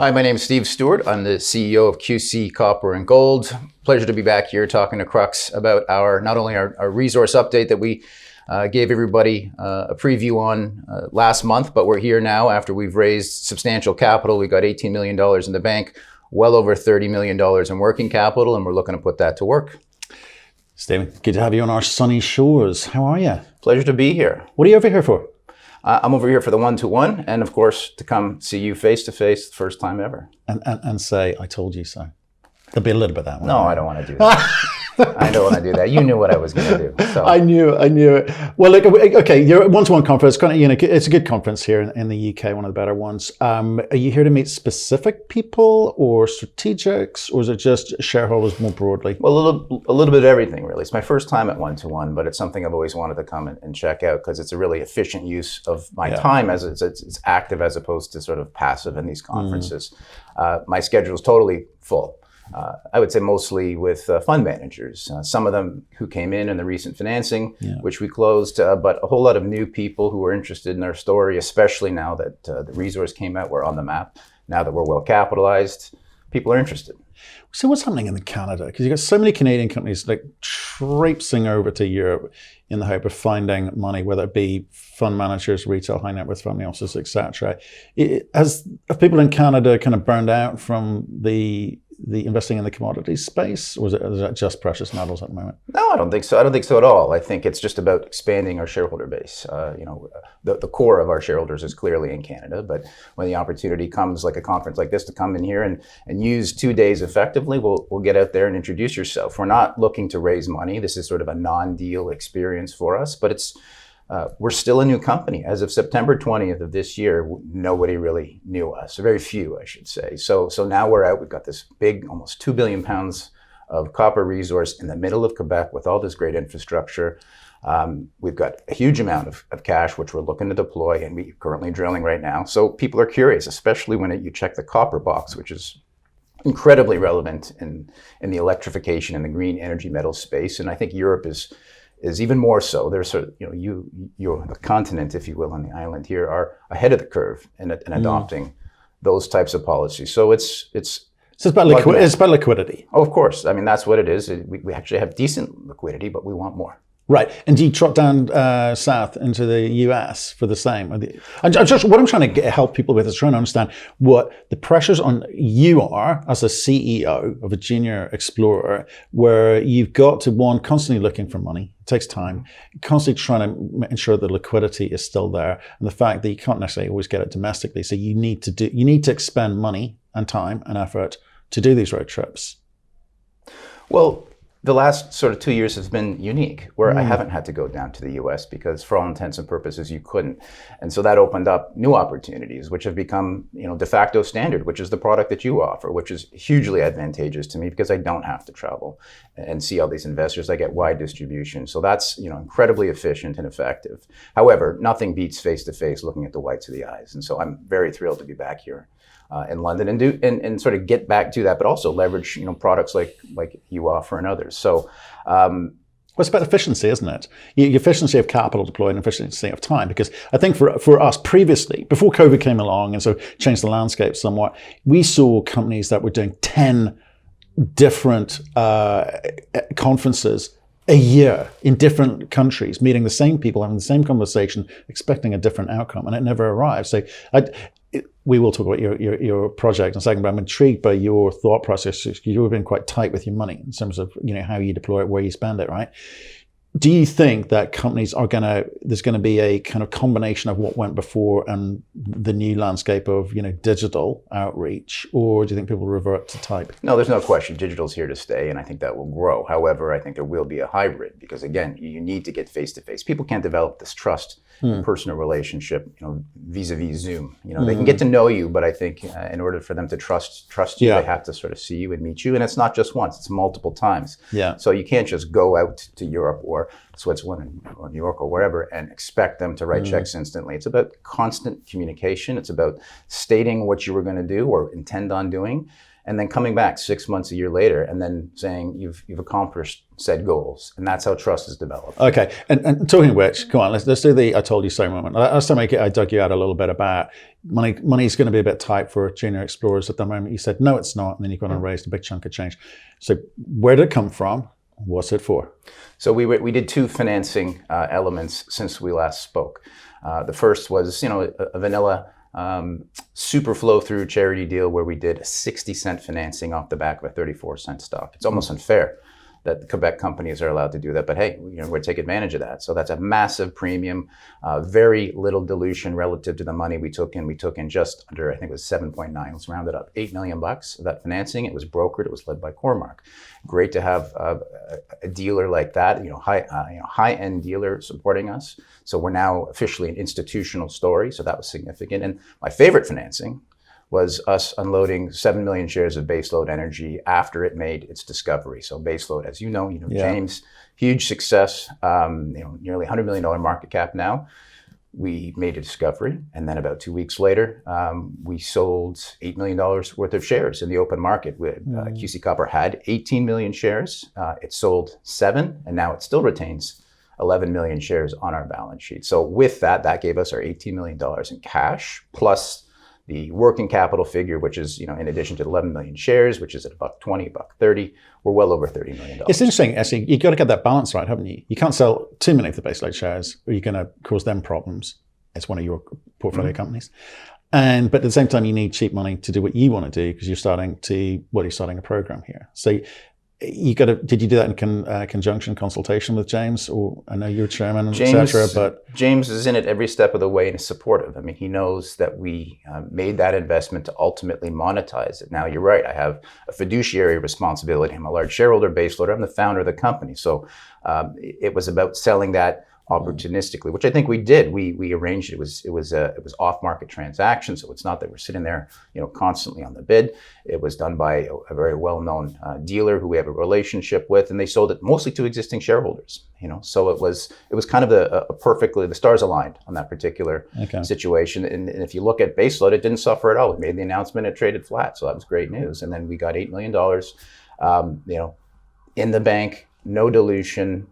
Hi, my name is Stewart. I'm the CEO of QC Copper and Gold. Pleasure to be back here talking to Crux about not only our resource update that we gave everybody a preview on last month, but we're here now after we've raised substantial capital. We got $18 million in the bank, well over $30 million in working capital, and we're looking to put that to work. Stephen, good to have you on our sunny shores. How are you? Pleasure to be here. What are you over here for? I'm over here for the one-to-one, and of course, to come see you face-to-face the first time ever. And say, I told you so. There'll be a little bit of that one. No, I don't want to do that. I don't want to do that. You knew what I was going to do. So. I knew it. Well, look, okay, you're at one-to-one conference. Kind of, it's a good conference here in the UK, one of the better ones. Are you here to meet specific people or strategics, or is it just shareholders more broadly? Well, a little bit of everything, really. It's my first time at one-to-one, but it's something I've always wanted to come and check out because it's a really efficient use of my time, as it's active as opposed to sort of passive in these conferences. My schedule is totally full. I would say mostly with fund managers, some of them who came in the recent financing, which we closed, but a whole lot of new people who were interested in our story, especially now that the resource came out, we're on the map. Now that we're well capitalized, people are interested. So what's happening in Canada? Because you've got so many Canadian companies like traipsing over to Europe in the hope of finding money, whether it be fund managers, retail, high net worth family offices, etc. Have people in Canada kind of burned out from the investing in the commodities space, or is that just precious metals at the moment? No, I don't think so. I don't think so at all. I think it's just about expanding our shareholder base. The core of our shareholders is clearly in Canada, but when the opportunity comes, like a conference like this, to come in here and use 2 days effectively, we'll get out there and introduce yourself. We're not looking to raise money. This is sort of a non-deal experience for us, but we're still a new company. As of September 20th of this year, nobody really knew us, very few, I should say. So now we're out. We've got this big, almost 2 billion pounds of copper resource in the middle of Quebec with all this great infrastructure. We've got a huge amount of cash, which we're looking to deploy, and we're currently drilling right now. So people are curious, especially when you check the copper box, which is incredibly relevant in the electrification and the green energy metal space. And I think Europe is even more so. There's sort of, you're the continent, if you will, on the island here, are ahead of the curve in adopting those types of policies. So it's about liquidity. Oh, of course. I mean, that's what it is. We actually have decent liquidity, but we want more. Right. And do you trot down south into the US for the same? What I'm trying to help people with is trying to understand what the pressures on you are as a CEO of a junior explorer, where you've got to, constantly looking for money. It takes time, constantly trying to ensure the liquidity is still there, and the fact that you can't necessarily always get it domestically. So you need to expend money and time and effort to do these road trips. Well, the last sort of 2 years has been unique, where I haven't had to go down to the US because for all intents and purposes, you couldn't. And so that opened up new opportunities, which have become, de facto standard, which is the product that you offer, which is hugely advantageous to me because I don't have to travel and see all these investors. I get wide distribution. So that's, incredibly efficient and effective. However, nothing beats face-to-face looking at the whites of the eyes. And so I'm very thrilled to be back here in London and sort of get back to that, but also leverage products like you offer and others. So, well, it's about efficiency, isn't it? The efficiency of capital deployed and efficiency of time. Because I think for us previously, before COVID came along and so changed the landscape somewhat, we saw companies that were doing 10 different conferences a year in different countries, meeting the same people, having the same conversation, expecting a different outcome, and it never arrived. So we will talk about your project in a second, but I'm intrigued by your thought process. You've been quite tight with your money in terms of how you deploy it, where you spend it, right? Do you think that companies there's going to be a kind of combination of what went before and the new landscape of, digital outreach, or do you think people revert to type? No, there's no question. Digital's here to stay, and I think that will grow. However, I think there will be a hybrid because, again, you need to get face-to-face. People can't develop this trust, personal relationship, vis-a-vis Zoom. They can get to know you, but I think in order for them to trust you, they have to sort of see you and meet you. And it's not just once, it's multiple times. Yeah. So you can't just go out to Europe or Switzerland or New York or wherever and expect them to write checks instantly. It's about constant communication. It's about stating what you were going to do or intend on doing and then coming back 6 months, a year later, and then saying you've accomplished said goals, and that's how trust is developed. Okay, and talking of which, come on, let's do the "I told you so" moment. Last time I dug you out a little bit about money's going to be a bit tight for junior explorers at the moment. You said no, it's not, and then you've gone and raised a big chunk of change. So where did it come from? What's it for? So we did two financing elements since we last spoke. The first was a vanilla super flow through charity deal where we did a 60-cent financing off the back of a 34-cent stock. It's almost unfair that the Quebec companies are allowed to do that, but hey, we're take advantage of that. So that's a massive premium, very little dilution relative to the money we took in. We took in just under, I think it was 7.9, let's round it up, $8 million of that financing. It was brokered, it was led by Cormark. Great to have a dealer like that, high-end dealer supporting us. So we're now officially an institutional story, so that was significant. And my favorite financing was us unloading 7 million shares of baseload energy after it made its discovery. So baseload, as you know, James, huge success, nearly $100 million market cap now. We made a discovery, and then about 2 weeks later, we sold $8 million worth of shares in the open market. QC Copper had 18 million shares. It sold 7, and now it still retains 11 million shares on our balance sheet. So with that gave us our $18 million in cash, plus the working capital figure, which is, in addition to 11 million shares, which is at $1.20, $1.30, we're well over $30 million. It's interesting, actually. You've got to get that balance right, haven't you? You can't sell too many of the baseload shares, or you're going to cause them problems. It's one of your portfolio companies. But at the same time, you need cheap money to do what you want to do because you're starting a program here. So did you do that in conjunction, consultation with James? Or I know you're chairman, etc. But James is in it every step of the way and is supportive. I mean, he knows that we made that investment to ultimately monetize it. Now, you're right. I have a fiduciary responsibility. I'm a large shareholder, baseloader. I'm the founder of the company. So it was about selling that opportunistically, which I think we did. We arranged it. It was off-market transaction, so it's not that we're sitting there, constantly on the bid. It was done by a very well-known dealer who we have a relationship with, and they sold it mostly to existing shareholders. So it was kind of a perfectly, the stars aligned on that particular situation. And if you look at baseload, it didn't suffer at all. We made the announcement, it traded flat, so that was great news. And then we got $8 million, in the bank, no dilution.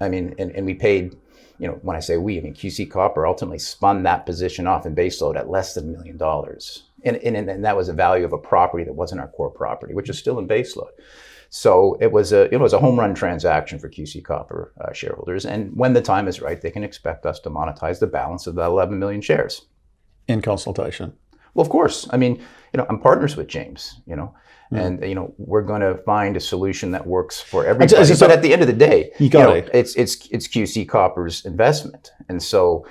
I mean, and we paid, when I say we, I mean QC Copper ultimately spun that position off in baseload at less than $1 million. And that was a value of a property that wasn't our core property, which is still in baseload. So it was a home run transaction for QC Copper shareholders. And when the time is right, they can expect us to monetize the balance of the 11 million shares. In consultation. Well, of course. I mean, I'm partners with James, and we're going to find a solution that works for everybody. But at the end of the day, it's QC Copper's investment, and so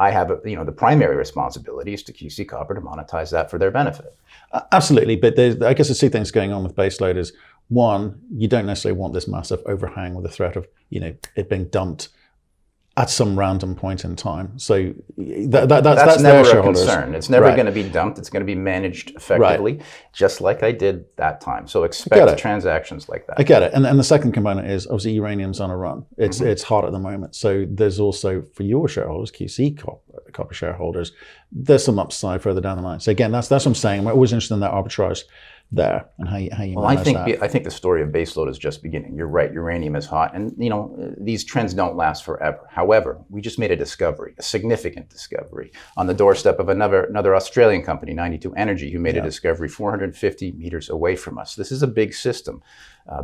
I have the primary responsibility is to QC Copper to monetize that for their benefit. Absolutely, but I guess there's two things going on with baseload. Is one, you don't necessarily want this massive overhang with the threat of it being dumped at some random point in time. So that's never a concern. It's never going to be dumped. It's going to be managed effectively, just like I did that time. So expect transactions like that. I get it. And the second component is obviously uranium's on a run. It's hot at the moment. So there's also, for your shareholders, QC Copper shareholders, there's some upside further down the line. So again, that's what I'm saying. We're always interested in that arbitrage there and how you manage that. I think the story of baseload is just beginning. You're right, uranium is hot, and these trends don't last forever. However, we just made a significant discovery on the doorstep of another Australian company, 92 Energy, who made a discovery 450 meters away from us. This is a big system.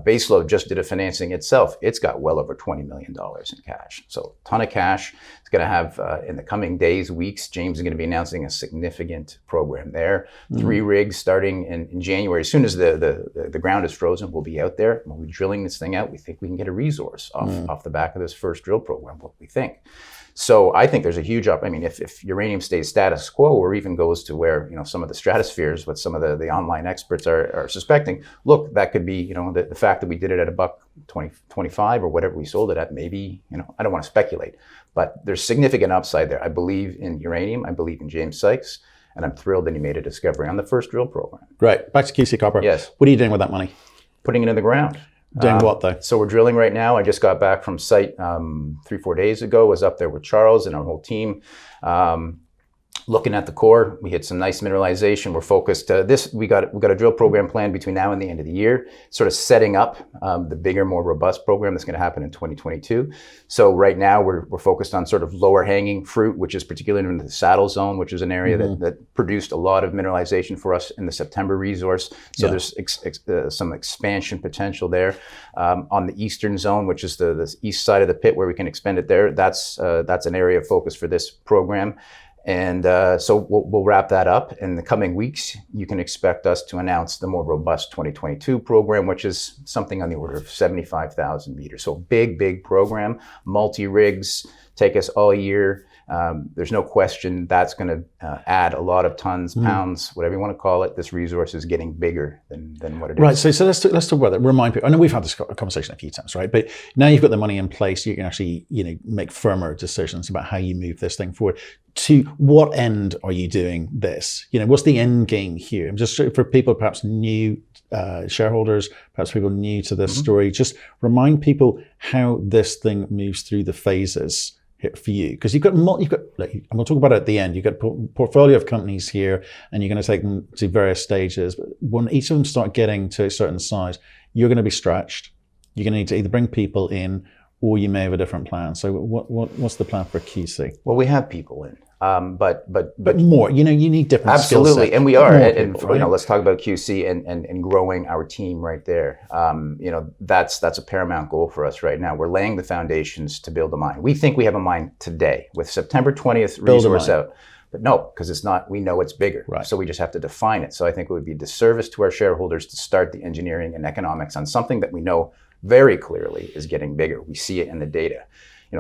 Baseload just did a financing itself. It's got well over $20 million in cash. So a ton of cash. It's going to have, in the coming days, weeks, James is going to be announcing a significant program there. 3 rigs starting in January. As soon as the ground is frozen, we'll be out there. We'll be drilling this thing out. We think we can get a resource off the back of this first drill program, what we think. So I think there's a huge if uranium stays status quo or even goes to where, some of the stratospheres, what some of the online experts are suspecting, look, that could be, the fact that we did it at $1.25 or whatever we sold it at, maybe, I don't want to speculate, but there's significant upside there. I believe in uranium. I believe in James Sykes, and I'm thrilled that he made a discovery on the first drill program. Right. Back to QC Copper. Yes. What are you doing with that money? Putting it in the ground. Doing what though? So we're drilling right now. I just got back from site 3-4 days ago. Was up there with Charles and our whole team. Looking at the core, we hit some nice mineralization. We're focused. We got a drill program planned between now and the end of the year, sort of setting up the bigger, more robust program that's going to happen in 2022. So right now we're focused on sort of lower hanging fruit, which is particularly in the saddle zone, which is an area that produced a lot of mineralization for us in the September resource. So there's some expansion potential there. On the eastern zone, which is the east side of the pit where we can expand it there, that's an area of focus for this program. And so we'll wrap that up. In the coming weeks, you can expect us to announce the more robust 2022 program, which is something on the order of 75,000 meters. So big program, multi-rigs, take us all year. There's no question that's going to add a lot of tons, pounds, whatever you want to call it. This resource is getting bigger than what it is. Right. So let's talk about that. Remind people. I know we've had this conversation a few times, right? But now you've got the money in place, you can actually make firmer decisions about how you move this thing forward. To what end are you doing this? What's the end game here? Just for people perhaps new shareholders, perhaps people new to this story, just remind people how this thing moves through the phases for you, because you've got, and we'll talk about it at the end. You've got a portfolio of companies here, and you're going to take them to various stages. But when each of them start getting to a certain size, you're going to be stretched. You're going to need to either bring people in, or you may have a different plan. So what's the plan for QC? Well, we have people in, but more. You need different skill sets. Absolutely, and we are. And people, right? Let's talk about QC and growing our team right there. That's a paramount goal for us right now. We're laying the foundations to build a mine. We think we have a mine today with September 20th resource out. But no, because it's not, we know it's bigger. Right. So we just have to define it. So I think it would be a disservice to our shareholders to start the engineering and economics on something that we know very clearly is getting bigger. We see it in the data.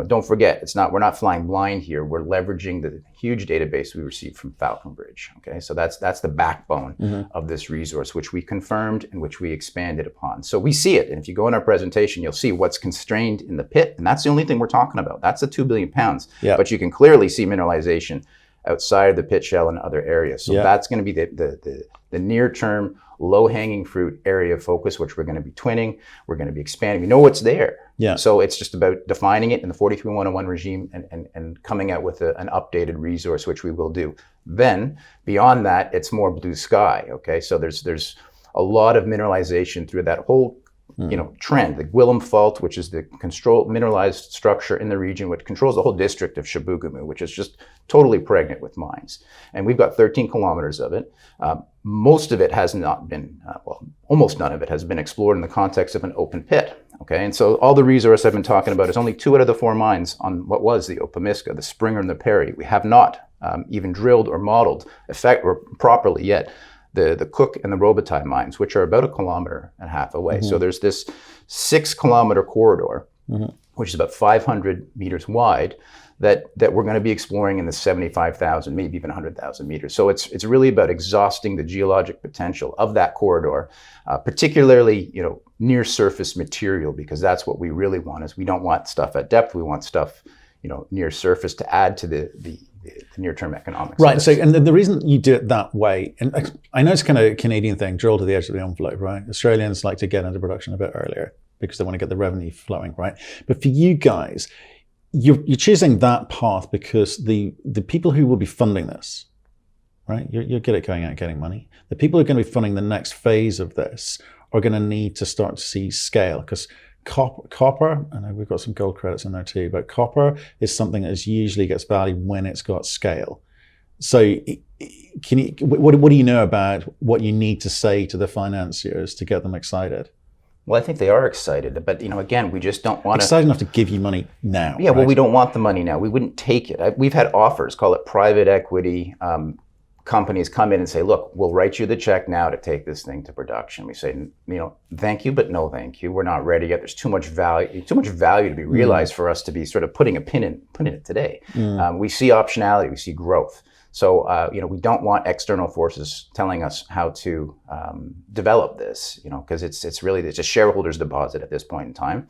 Don't forget, we're not flying blind here. We're leveraging the huge database we received from Falconbridge. Okay, so that's the backbone of this resource, which we confirmed and which we expanded upon. So we see it, and if you go in our presentation, you'll see what's constrained in the pit, and that's the only thing we're talking about. That's the 2 billion pounds. Yeah. But you can clearly see mineralization outside of the pit shell and other areas. So that's going to be the near-term, low-hanging fruit area of focus, which we're going to be twinning. We're going to be expanding. We know what's there. Yeah. So it's just about defining it in the 43101 regime and coming out with an updated resource, which we will do. Then beyond that, it's more blue sky. Okay, so there's a lot of mineralization through that whole trend. The Gwillem Fault, which is the mineralized structure in the region, which controls the whole district of Chibougamau, which is just totally pregnant with mines. And we've got 13 kilometers of it. Most of it has not been, almost none of it has been explored in the context of an open pit. Okay, and so all the resource I've been talking about is only 2 out of the 4 mines on what was the Opemiska, the Springer and the Perry. We have not even drilled or modeled properly yet the Cook and the Robitaille mines, which are about 1.5 kilometers away. So there's this 6-kilometer corridor, which is about 500 meters wide, that we're going to be exploring in the 75,000, maybe even 100,000 meters. So it's really about exhausting the geologic potential of that corridor, particularly near surface material, because that's what we really want. Is we don't want stuff at depth. We want stuff near surface to add to the near-term economics. Right. So, and the reason you do it that way, and I know it's kind of a Canadian thing, drill to the edge of the envelope, right? Australians like to get into production a bit earlier because they want to get the revenue flowing, right? But for you guys, you're choosing that path because the people who will be funding this, right? You're good at going out and getting money. The people who are going to be funding the next phase of this are going to need to start to see scale, because copper, I know we've got some gold credits in there too, but copper is something that usually gets valued when it's got scale. So what do you know about what you need to say to the financiers to get them excited? Well, I think they are excited, but again, we just don't want to... Excited enough to give you money now. Yeah, right? Well, we don't want the money now. We wouldn't take it. We've had offers, call it private equity, companies come in and say, look, we'll write you the check now to take this thing to production. We say, thank you, but no thank you. We're not ready yet. There's too much value to be realized for us to be sort of putting a pin in it today. We see optionality, we see growth. So, we don't want external forces telling us how to develop this, because it's a shareholder's deposit at this point in time.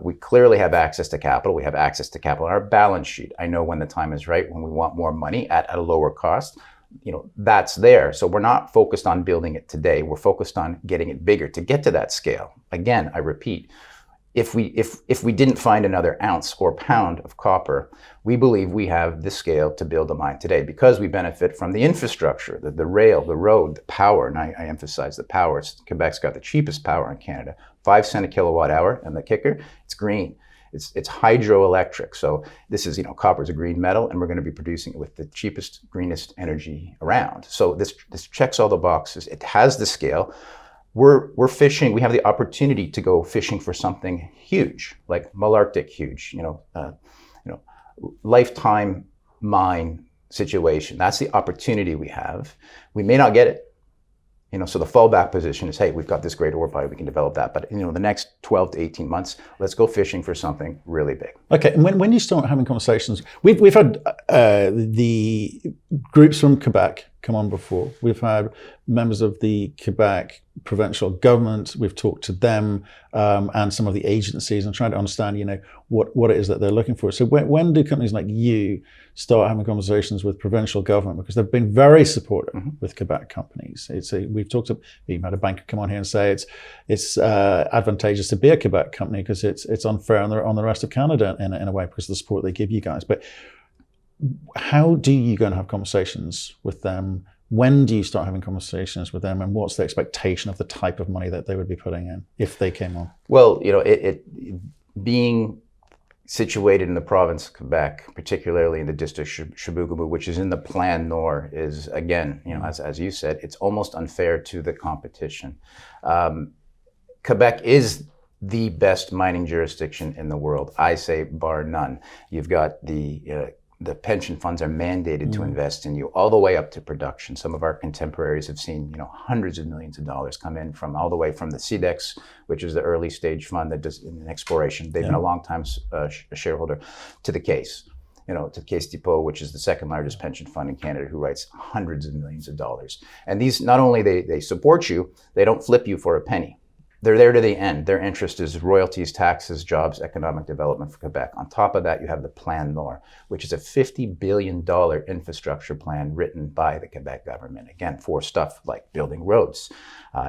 We clearly have access to capital. We have access to capital on our balance sheet. I know when the time is right, when we want more money at a lower cost, that's there. So we're not focused on building it today. We're focused on getting it bigger to get to that scale. Again, I repeat, if we didn't find another ounce or pound of copper, we believe we have the scale to build a mine today because we benefit from the infrastructure, the rail, the road, the power, and I emphasize the power. Quebec's got the cheapest power in Canada, 5 cents a kilowatt hour, and the kicker, it's green. It's hydroelectric. So this is, copper is a green metal, and we're going to be producing it with the cheapest, greenest energy around. So this checks all the boxes. It has the scale. We're fishing. We have the opportunity to go fishing for something huge, like Malartic huge. Lifetime mine situation. That's the opportunity we have. We may not get it. So the fallback position is, hey, we've got this great ore body, we can develop that. But the next 12 to 18 months, let's go fishing for something really big. Okay, and when you start having conversations, we've had the groups from Quebec come on before. We've had members of the Quebec provincial government. We've talked to them and some of the agencies and trying to understand, what it is that they're looking for. So when do companies like you start having conversations with provincial government? Because they've been very supportive with Quebec companies. We've had a banker come on here and say it's advantageous to be a Quebec company because it's unfair on the rest of Canada in a way because of the support they give you guys. But how do you go and have conversations with them? When do you start having conversations with them, and what's the expectation of the type of money that they would be putting in if they came on? Well, it being situated in the province of Quebec, particularly in the district Chibougamau, which is in the Plan Nord, is again, as you said, it's almost unfair to the competition. Quebec is the best mining jurisdiction in the world, I say, bar none. You've got the pension funds are mandated to invest in you all the way up to production. Some of our contemporaries have seen, hundreds of millions of dollars come in from all the way from the CDEX, which is the early stage fund that does in exploration. They've been a long time shareholder, to the Case, to Case Depot, which is the second largest pension fund in Canada, who writes hundreds of millions of dollars. And these, not only they support you, they don't flip you for a penny. They're there to the end. Their interest is royalties, taxes, jobs, economic development for Quebec. On top of that, you have the Plan Nord, which is a $50 billion infrastructure plan written by the Quebec government. Again, for stuff like building roads,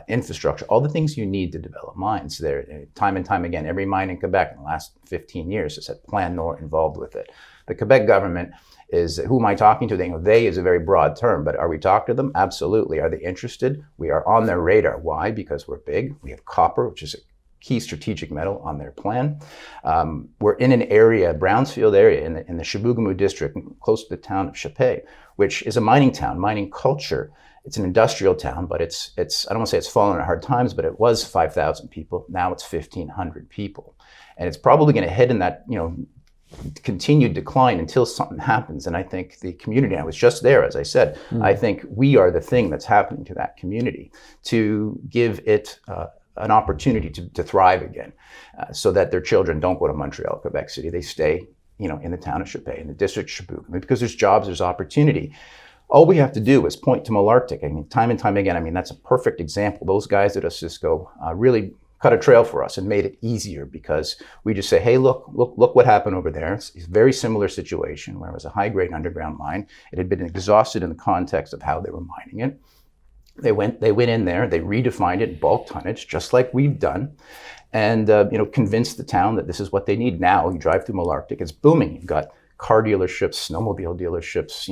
infrastructure, all the things you need to develop mines. There, time and time again, every mine in Quebec in the last 15 years has had Plan Nord involved with it. The Quebec government is, who am I talking to? They is a very broad term, but are we talking to them? Absolutely. Are they interested? We are on their radar. Why? Because we're big. We have copper, which is a key strategic metal on their plan. We're in an area, brownfield area in the Chibougamau district, close to the town of Chapay, which is a mining town, mining culture. It's an industrial town, but it's I don't want to say it's fallen on hard times, but it was 5,000 people. Now it's 1,500 people. And it's probably going to head in that, continued decline until something happens. And I think the community, I was just there, as I said, I think we are the thing that's happening to that community to give it an opportunity to thrive again, so that their children don't go to Montreal, Quebec City. They stay, in the town of Chapay, in the district of Chibougamau, because there's jobs, there's opportunity. All we have to do is point to Malartic. Time and time again, that's a perfect example. Those guys at Osisko really cut a trail for us and made it easier, because we just say, hey, look what happened over there. It's a very similar situation where it was a high-grade underground mine. It had been exhausted in the context of how they were mining it. They went in there, they redefined it, bulk tonnage, just like we've done, and convinced the town that this is what they need. Now you drive through Malartic, it's booming. You've got car dealerships, snowmobile dealerships,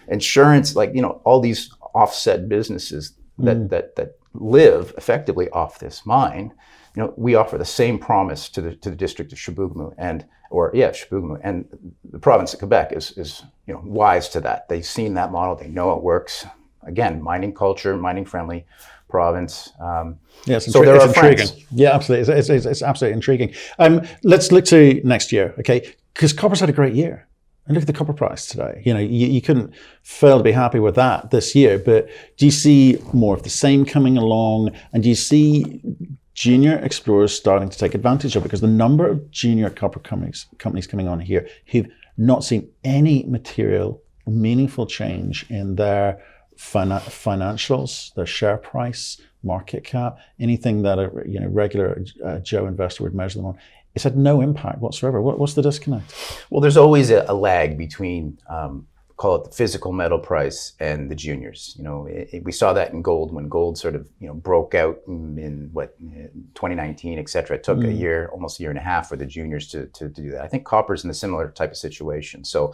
insurance, all these offset businesses that live effectively off this mine. We offer the same promise to the district of Chibougamau Chibougamau, and the province of Quebec is wise to that. They've seen that model, they know it works. Again, mining culture, mining friendly province. So there are intriguing. Yeah, absolutely. It's absolutely intriguing. Let's look to next year, okay? Because copper's had a great year. And look at the copper price today. You couldn't fail to be happy with that this year. But do you see more of the same coming along? And do you see junior explorers starting to take advantage of it? Because the number of junior copper companies coming on here who've not seen any material, meaningful change in their financials, their share price, market cap, anything that a regular Joe investor would measure them on. It's had no impact whatsoever. What's the disconnect? Well, there's always a lag between call it the physical metal price and the juniors. We saw that in gold when gold sort of broke out in 2019, et cetera. It took almost a year and a half for the juniors to do that. I think copper's in a similar type of situation. So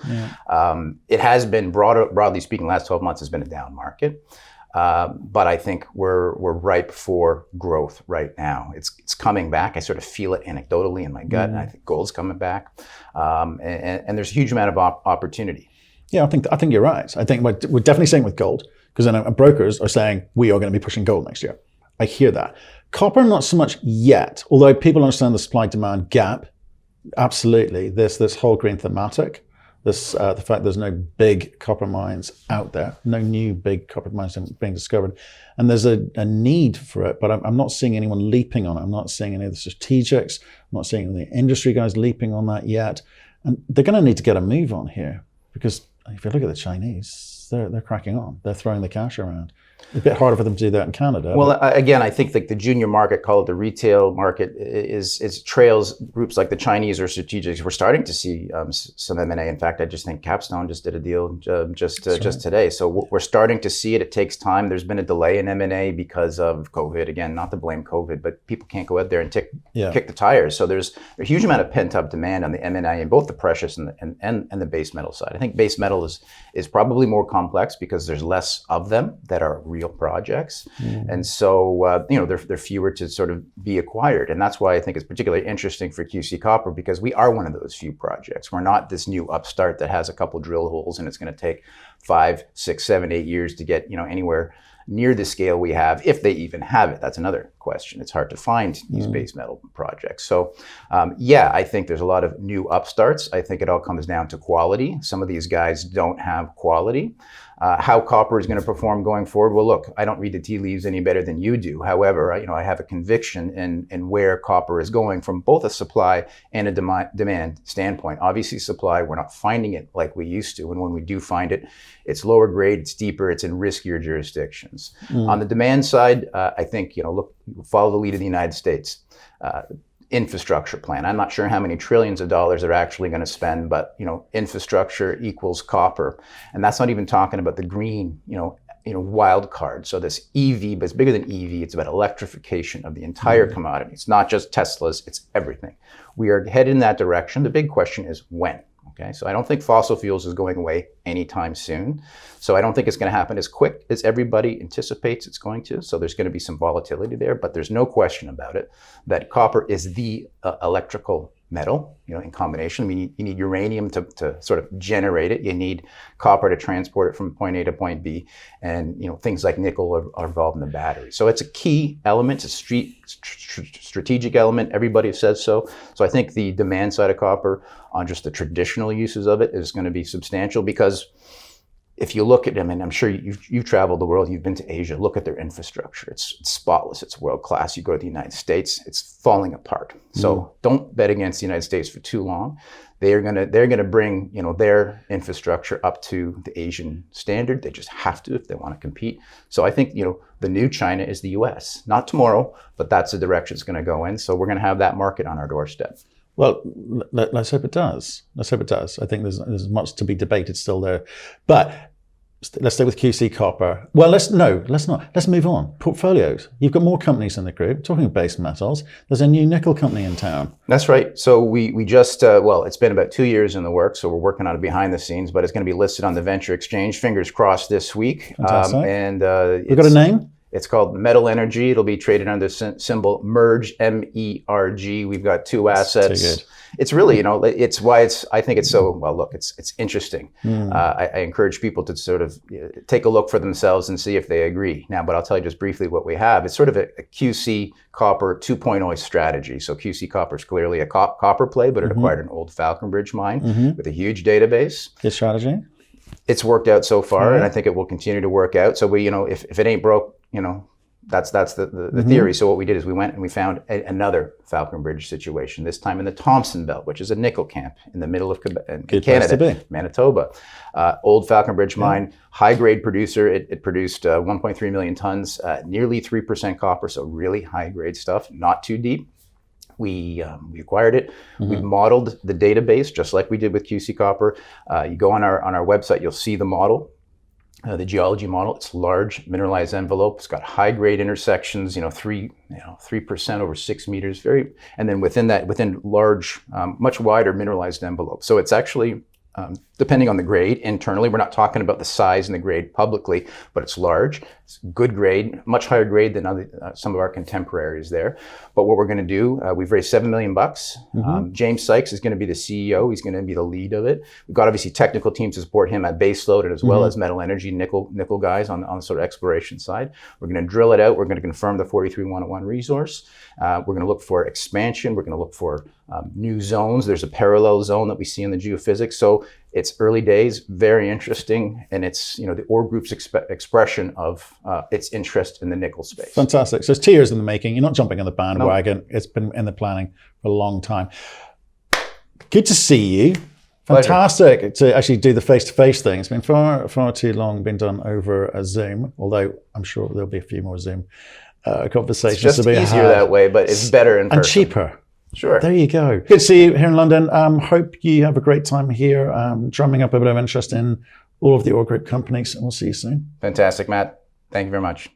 it has been broadly speaking, last 12 months has been a down market. But I think we're ripe for growth right now. It's coming back. I sort of feel it anecdotally in my gut, and I think gold's coming back. And there's a huge amount of opportunity. Yeah, I think you're right. I think we're definitely seeing with gold, because then brokers are saying we are going to be pushing gold next year. I hear that. Copper, not so much yet, although people understand the supply-demand gap. Absolutely. This whole green thematic. The fact there's no big copper mines out there, no new big copper mines being discovered, and there's a need for it, but I'm not seeing anyone leaping on it. I'm not seeing any of the strategics. I'm not seeing the industry guys leaping on that yet, and they're going to need to get a move on here, because if you look at the Chinese, they're cracking on. They're throwing the cash around. It's a bit harder for them to do that in Canada. Well, again, I think like the junior market, call it the retail market, is trails groups like the Chinese or strategics. We're starting to see some M&A. In fact, I just think Capstone just did a deal just today. So we're starting to see it. It takes time. There's been a delay in M&A because of COVID. Again, not to blame COVID, but people can't go out there and kick the tires. So there's a huge amount of pent-up demand on the M&A in both the precious and the base metal side. I think base metal is probably more complex because there's less of them that are real projects, and so they're fewer to sort of be acquired, and that's why I think it's particularly interesting for QC Copper, because we are one of those few projects. We're not this new upstart that has a couple drill holes and it's going to take 5, 6, 7, 8 years to get anywhere near the scale we have, if they even have it. That's another question. It's hard to find these base metal projects. So I think there's a lot of new upstarts. I think it all comes down to quality. Some of these guys don't have quality. How copper is going to perform going forward? Well, look, I don't read the tea leaves any better than you do. However, I have a conviction in where copper is going from both a supply and a demand standpoint. Obviously, supply, we're not finding it like we used to. And when we do find it, it's lower grade, it's deeper, it's in riskier jurisdictions. On the demand side, I think, look, follow the lead of the United States. Infrastructure plan. I'm not sure how many trillions of dollars they're actually going to spend, but infrastructure equals copper, and that's not even talking about the green, wild card. So this EV, but it's bigger than EV. It's about electrification of the entire commodity. It's not just Teslas. It's everything. We are headed in that direction. The big question is when. Okay, so I don't think fossil fuels is going away anytime soon. So I don't think it's going to happen as quick as everybody anticipates it's going to. So there's going to be some volatility there, but there's no question about it that copper is the electrical metal, in combination. I mean, you need uranium to sort of generate it. You need copper to transport it from point A to point B. And, things like nickel are involved in the battery. So it's a key element, it's a strategic element. Everybody says so. So I think the demand side of copper on just the traditional uses of it is going to be substantial, because if you look at them, and I'm sure you've traveled the world, you've been to Asia, look at their infrastructure. It's spotless, it's world class. You go to the United States, it's falling apart. So don't bet against the United States for too long. They're gonna bring their infrastructure up to the Asian standard. They just have to if they want to compete. So I think the new China is the U.S. Not tomorrow, but that's the direction it's going to go in. So we're going to have that market on our doorstep. Well, let's hope it does. Let's hope it does. I think there's much to be debated still there. But let's stay with QC Copper. Well, let's not. Let's move on. Portfolios. You've got more companies in the group. Talking base metals, there's a new nickel company in town. That's right. So we just, it's been about 2 years in the works, so we're working on it behind the scenes, but it's going to be listed on the Venture Exchange. Fingers crossed this week. Fantastic. We've got a name? It's called Metal Energy. It'll be traded under symbol MERG, M-E-R-G. We've got 2 assets. Too good. It's really, it's why I think it's so, well, look, it's interesting. I encourage people to sort of take a look for themselves and see if they agree. Now, but I'll tell you just briefly what we have. It's sort of a QC Copper 2.0 strategy. So QC Copper is clearly a copper play, but it acquired an old Falconbridge mine with a huge database. Good strategy. It's worked out so far, and I think it will continue to work out. So we, if it ain't broke, that's the theory. So what we did is we went and we found another Falconbridge situation, this time in the Thompson Belt, which is a nickel camp in the middle of Quebec, Canada, Manitoba. Old Falconbridge mine, high-grade producer. It produced 1.3 million tons, nearly 3% copper, so really high-grade stuff, not too deep. We acquired it. We've modeled the database just like we did with QC Copper. You go on our website, you'll see the model, the geology model. It's large mineralized envelope. It's got high grade intersections. 3% over 6 meters. And then within large, much wider mineralized envelope. So it's actually, depending on the grade internally, we're not talking about the size and the grade publicly, but it's large. It's good grade, much higher grade than some of our contemporaries there. But what we're going to do, we've raised $7 million. James Sykes is going to be the CEO. He's going to be the lead of it. We've got obviously technical teams to support him at baseload and as well as metal energy, nickel guys on the sort of exploration side. We're going to drill it out. We're going to confirm the 43-101 resource. We're going to look for expansion. We're going to look for new zones. There's a parallel zone that we see in the geophysics. So it's early days, very interesting, and it's the ore group's expression of its interest in the nickel space. Fantastic. So it's 2 years in the making. You're not jumping on the bandwagon. No. It's been in the planning for a long time. Good to see you. Fantastic. Pleasure. To actually do the face-to-face thing. It's been far too long been done over a Zoom, although I'm sure there'll be a few more Zoom conversations. It's just easier that way, but it's better in person. And cheaper. Sure. There you go. Good to see you here in London. Hope you have a great time here, drumming up a bit of interest in all of the ore group companies, and we'll see you soon. Fantastic, Matt. Thank you very much.